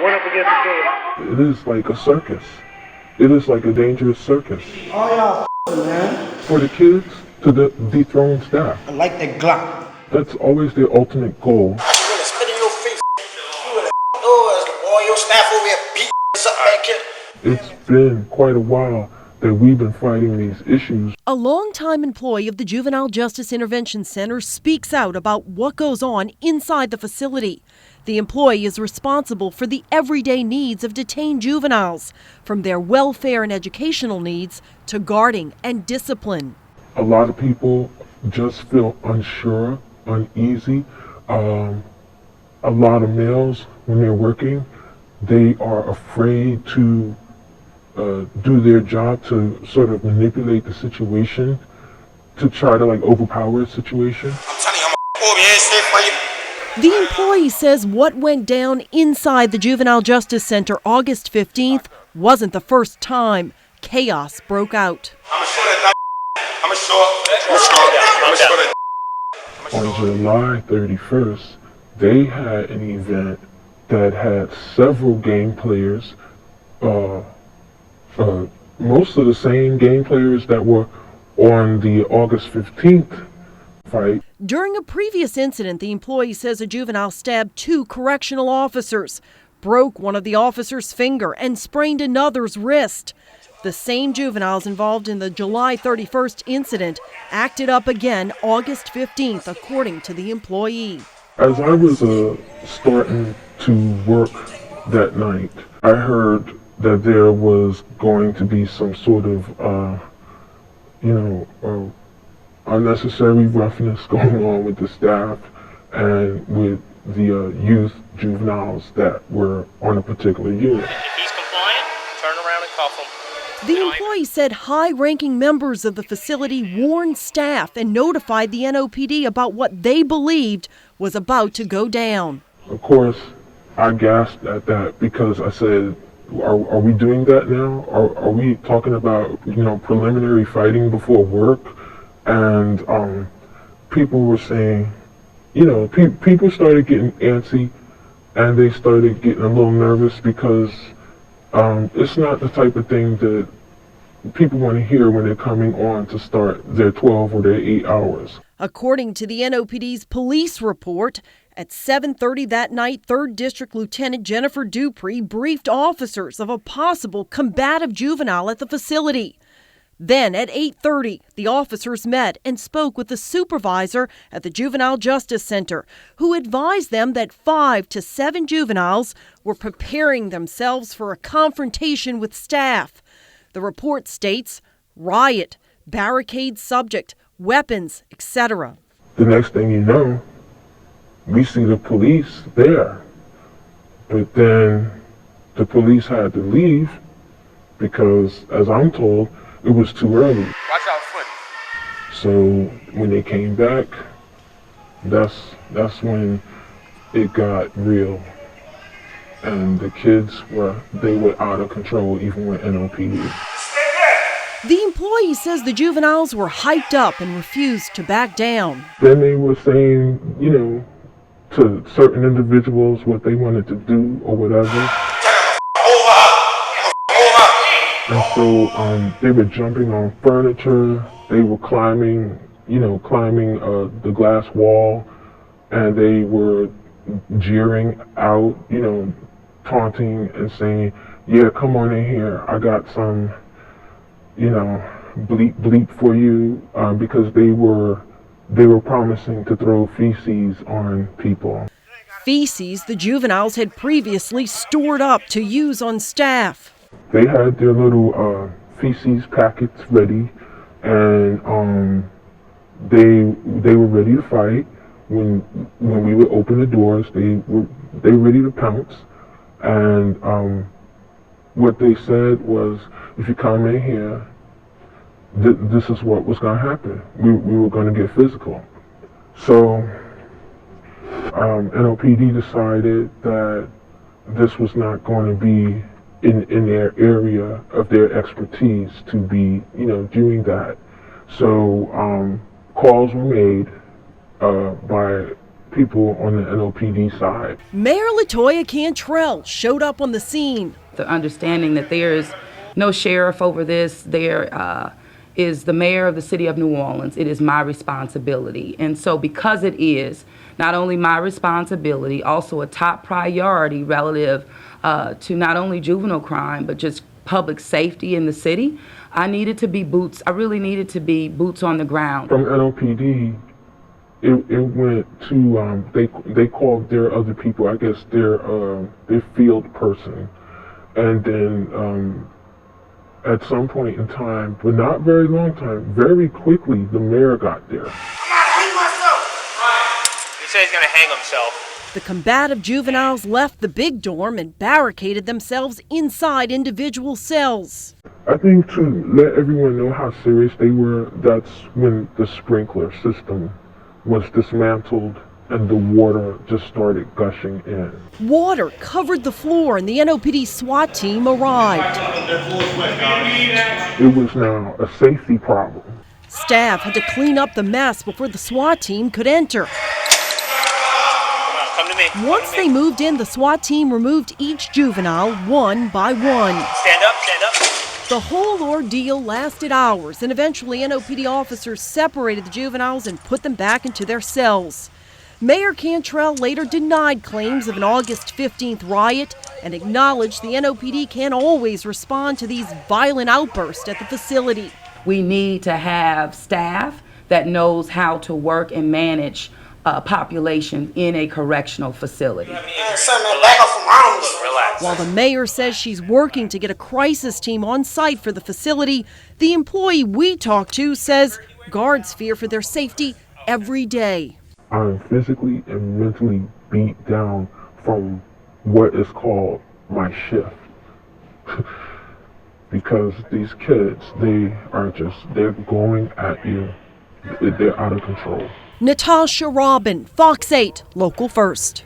One up against the door. It is like a circus. It is like a dangerous circus. All y'all man. For the kids to dethrone staff. I like that Glock. That's always their ultimate goal. You wanna spit in your face? You wanna all your staff over here beat up back here? It's been quite a while that we've been fighting these issues. A longtime employee of the Juvenile Justice Intervention Center speaks out about what goes on inside the facility. The employee is responsible for the everyday needs of detained juveniles, from their welfare and educational needs to guarding and discipline. A lot of people just feel unsure, uneasy. A lot of males, when they're working, they are afraid to do their job, to sort of manipulate the situation, to try to overpower the situation. I'm telling you, I'm gonna be safe for you. The employee says what went down inside the Juvenile Justice Center August 15th wasn't the first time chaos broke out. I'm gonna show that. I'm gonna show that. On July 31st, they had an event that had several game players, most of the same game players that were on the August 15th fight. During a previous incident, the employee says a juvenile stabbed 2 correctional officers, broke one of the officers' finger, and sprained another's wrist. The same juveniles involved in the July 31st incident acted up again August 15th, according to the employee. As I was starting to work that night, I heard that there was going to be some sort of, unnecessary roughness going on with the staff and with the youth juveniles that were on a particular unit. If he's compliant, turn around and cuff him. The employee said high-ranking members of the facility warned staff and notified the NOPD about what they believed was about to go down. Of course, I gasped at that because I said, are we doing that now? Are we talking about, preliminary fighting before work? And people were saying, people started getting antsy and they started getting a little nervous because it's not the type of thing that people want to hear when they're coming on to start their 12 or their 8 hours. According to the NOPD's police report, at 7:30 that night, 3rd District Lieutenant Jennifer Dupree briefed officers of a possible combative juvenile at the facility. Then at 8:30, the officers met and spoke with the supervisor at the Juvenile Justice Center, who advised them that 5 to 7 juveniles were preparing themselves for a confrontation with staff. The report states riot, barricade subject, weapons, etc. The next thing you know, we see the police there. But then the police had to leave because, as I'm told, it was too early. Watch out, foot. So when they came back, that's when it got real. And the kids were out of control even with NOPD. The employee says the juveniles were hyped up and refused to back down. Then they were saying, to certain individuals what they wanted to do or whatever. And so they were jumping on furniture, they were climbing the glass wall, and they were jeering out, taunting and saying, yeah, come on in here, I got some, bleep for you, because they were promising to throw feces on people. Feces the juveniles had previously stored up to use on staff. They had their little feces packets ready, and they were ready to fight. When we would open the doors, they were ready to pounce. And what they said was, if you come in here, this is what was going to happen. We were going to get physical. So NOPD decided that this was not going to be in their area of their expertise to be, doing that. So calls were made by people on the NOPD side. Mayor LaToya Cantrell showed up on the scene. The understanding that there is no sheriff over this, there is the mayor of the city of New Orleans. It is my responsibility. And so because it is not only my responsibility, also a top priority relative to not only juvenile crime, but just public safety in the city, I really needed to be boots on the ground. From NOPD, it went to, they called their other people, I guess their field person. And then at some point in time, but not very long time, very quickly, the mayor got there. He said he's gonna hang himself. The combative juveniles left the big dorm and barricaded themselves inside individual cells. I think to let everyone know how serious they were, that's when the sprinkler system was dismantled and the water just started gushing in. Water covered the floor and the NOPD SWAT team arrived. It was now a safety problem. Staff had to clean up the mess before the SWAT team could enter. Come to me. Once they moved in, the SWAT team removed each juvenile one by one. Stand up, stand up. The whole ordeal lasted hours, and eventually NOPD officers separated the juveniles and put them back into their cells. Mayor Cantrell later denied claims of an August 15th riot and acknowledged the NOPD can't always respond to these violent outbursts at the facility. We need to have staff that knows how to work and manage a population in a correctional facility. Relax. While the mayor says she's working to get a crisis team on site for the facility, the employee we talked to says guards fear for their safety every day. I'm physically and mentally beat down from what is called my shift. Because these kids, they're going at you. They're out of control. Natasha Robin, Fox 8, Local First.